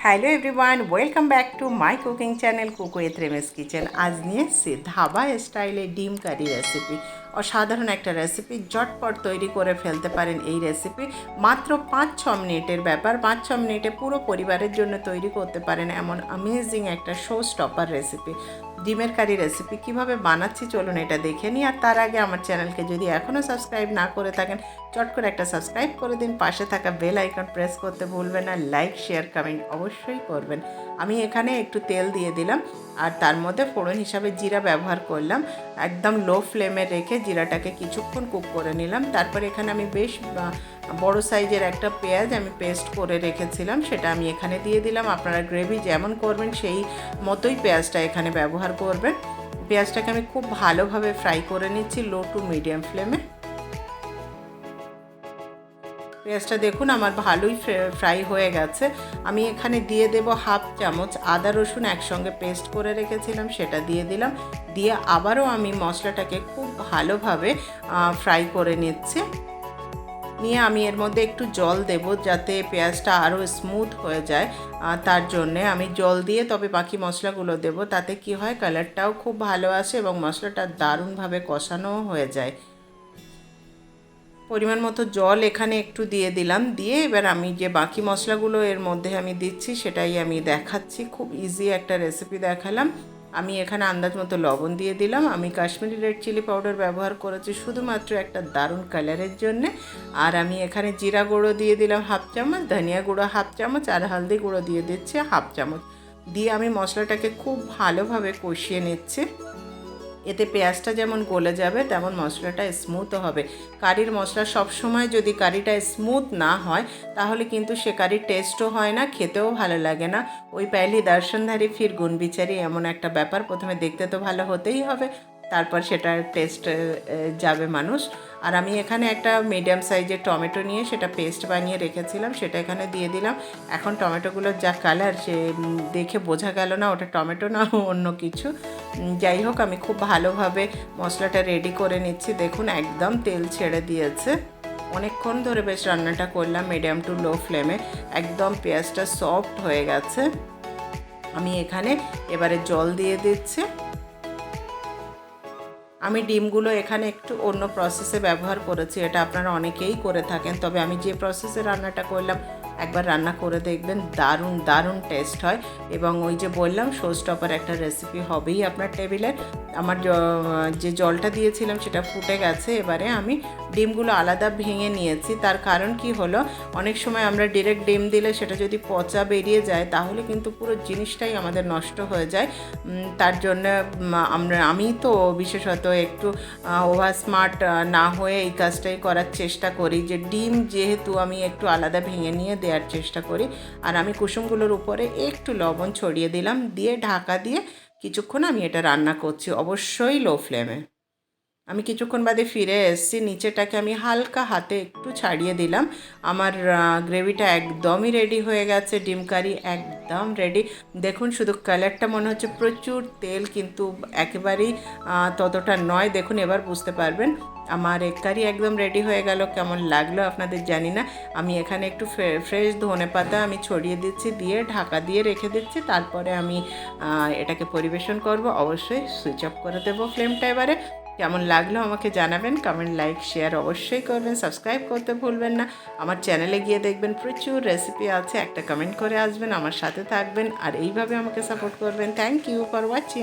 Hello everyone, welcome back to my cooking channel cook with Rimi's kitchen. আজ নিয়ে এসেছি ধাবা স্টাইলে ডিম কারি রেসিপি। অসাধারণ একটা রেসিপি, ঝটপট তৈরি করে ফেলতে পারেন এই রেসিপি। মাত্র 5-6 মিনিটের ব্যাপার, 5-6 মিনিটে পুরো পরিবারের জন্য তৈরি করতে পারেন এমন অ্যামেজিং একটা শো স্টপার রেসিপি। ডিমের কারি রেসিপি কীভাবে বানাচ্ছি চলুন এটা দেখে নিই। আর তার আগে আমার চ্যানেলকে যদি এখনও সাবস্ক্রাইব না করে থাকেন, চট করে একটা সাবস্ক্রাইব করে দিন, পাশে থাকা বেল আইকন প্রেস করতে ভুলবেন না, লাইক শেয়ার কমেন্ট অবশ্যই করবেন। আমি এখানে একটু তেল দিয়ে দিলাম আর তার মধ্যে ফোড়ন হিসাবে জিরা ব্যবহার করলাম। একদম লো ফ্লেমে রেখে জিরাটাকে কিছুক্ষণ কুক করে নিলাম। তারপর এখানে আমি বেশ বড় সাইজের একটা পেঁয়াজ আমি পেস্ট করে রেখেছিলাম, সেটা আমি এখানে দিয়ে দিলাম। আপনারা গ্রেভি যেমন করবেন সেই মতোই পেঁয়াজটা এখানে ব্যবহার করবেন। পেঁয়াজটাকে আমি খুব ভালোভাবে ফ্রাই করে নিচ্ছি লো টু মিডিয়াম ফ্লেমে। পেঁয়াজটা দেখুন আমার ভালোই ফ্রাই হয়ে গেছে। আমি এখানে দিয়ে দেব 1/2 চামচ আদা রসুন একসঙ্গে পেস্ট করে রেখেছিলাম, সেটা দিয়ে দিলাম। দিয়ে আবারও আমি মশলাটাকে খুব ভালোভাবে ফ্রাই করে নিচ্ছি। নিয়ে আমি এর মধ্যে একটু জল দেব যাতে পেঁয়াজটা আরও স্মুথ হয়ে যায়। তার জন্যে আমি জল দিয়ে তবে বাকি মশলাগুলো দেব, তাতে কি হয় কালারটাও খুব ভালো আসে এবং মশলাটা দারুণভাবে কষানোও হয়ে যায়। পরিমাণ মতো জল এখানে একটু দিয়ে দিলাম। দিয়ে এবার আমি যে বাকি মশলাগুলো এর মধ্যে আমি দিচ্ছি সেটাই আমি দেখাচ্ছি। খুব ইজি একটা রেসিপি দেখালাম। আমি এখানে আন্দাজ মতো লবণ দিয়ে দিলাম। আমি কাশ্মীরি রেড চিলি পাউডার ব্যবহার করেছি শুধুমাত্র একটা দারুণ কালারের জন্যে। আর আমি এখানে জিরা গুঁড়ো দিয়ে দিলাম 1/2 চামচ, ধনিয়া গুঁড়ো 1/2 চামচ আর হলদি গুঁড়ো দিয়ে দিচ্ছি 1/2 চামচ। দিয়ে আমি মশলাটাকে খুব ভালোভাবে কষিয়ে নিচ্ছি। এতে পেঁয়াজটা যেমন গলে যাবে তেমন মশলাটা স্মুথও হবে। কারির মশলা সবসময় যদি কারিটা স্মুথ না হয় তাহলে কিন্তু সে কারির টেস্টও হয় না, খেতেও ভালো লাগে না। ওই পেহলি দর্শনধারী ফির গুণ বিচারি এমন একটা ব্যাপার। প্রথমে দেখতে তো ভালো হতেই হবে, তারপর সেটার টেস্ট যাবে মানুষ। আর আমি এখানে একটা মিডিয়াম সাইজের টমেটো নিয়ে সেটা পেস্ট বানিয়ে রেখেছিলাম, সেটা এখানে দিয়ে দিলাম। এখন টমেটোগুলোর যা কালার সে দেখে বোঝা গেল না ওটা টমেটো না অন্য কিছু। যাই হোক আমি খুব ভালোভাবে মশলাটা রেডি করে নিচ্ছি। দেখুন একদম তেল ছেড়ে দিয়েছে। অনেকক্ষণ ধরে বেশ রান্নাটা করলাম মিডিয়াম টু লো ফ্লেমে। একদম পেঁয়াজটা সফট হয়ে গেছে। আমি এখানে এবারে জল দিয়ে দিচ্ছি। আমি ডিমগুলো এখানে একটু অন্য প্রসেসে ব্যবহার করেছি, এটা আপনারা অনেকেই করে থাকেন, তবে আমি যে প্রসেসে রান্নাটা করলাম একবার রান্না করে দেখবেন, দারুণ দারুণ টেস্ট হয়। এবং ওই যে বললাম শো স্টপার একটা রেসিপি হবেই আপনার টেবিলের। আমার যে জলটা দিয়েছিলাম সেটা ফুটে গেছে। এবারে আমি ডিমগুলো আলাদা ভেঙে নিয়েছি। তার কারণ কি হলো, অনেক সময় আমরা ডিরেক্ট ডিম দিলে সেটা যদি পচা বেরিয়ে যায় তাহলে কিন্তু পুরো জিনিসটাই আমাদের নষ্ট হয়ে যায়। তার জন্য আমি তো বিশেষত একটু ওভার স্মার্ট না হয়ে এই কাজটাই করার চেষ্টা করি, যে ডিম যেহেতু আমি একটু আলাদা ভেঙে নিয়ে দেওয়ার চেষ্টা করি। আর আমি কুসুমগুলোর উপরে একটু লবণ ছড়িয়ে দিলাম, দিয়ে ঢাকা দিয়ে কিছুক্ষণ আমি এটা রান্না করছি, অবশ্যই লো ফ্লেমে। আমি কিছুক্ষণ বাদে ফিরে এসেছি। নিচেটাকে আমি হালকা হাতে একটু ছাড়িয়ে দিলাম। আমার গ্রেভিটা একদমই রেডি হয়ে গেছে, ডিম কারি একদম রেডি। দেখুন শুধু কালারটা মনে হচ্ছে প্রচুর তেল, কিন্তু একেবারেই ততটা নয়। দেখুন এবার বুঝতে পারবেন আমার এগ কারি একদম রেডি হয়ে গেল। কেমন লাগলো আপনাদের জানি না। আমি এখানে একটু ফ্রেশ ধনেপাতা আমি ছড়িয়ে দিচ্ছি, দিয়ে ঢাকা দিয়ে রেখে দিচ্ছি। তারপরে আমি এটাকে পরিবেশন করব। অবশ্যই সুইচ অফ করে দেবো ফ্লেমটা। এবারে কেমন লাগলো আমাকে জানাবেন, কমেন্ট লাইক শেয়ার অবশ্যই করবেন, সাবস্ক্রাইব করতে ভুলবেন না। আমার চ্যানেলে গিয়ে দেখবেন প্রচুর রেসিপি আছে, একটা কমেন্ট করে আসবেন, আমার সাথে থাকবেন আর এইভাবে আমাকে সাপোর্ট করবেন। Thank you for watching.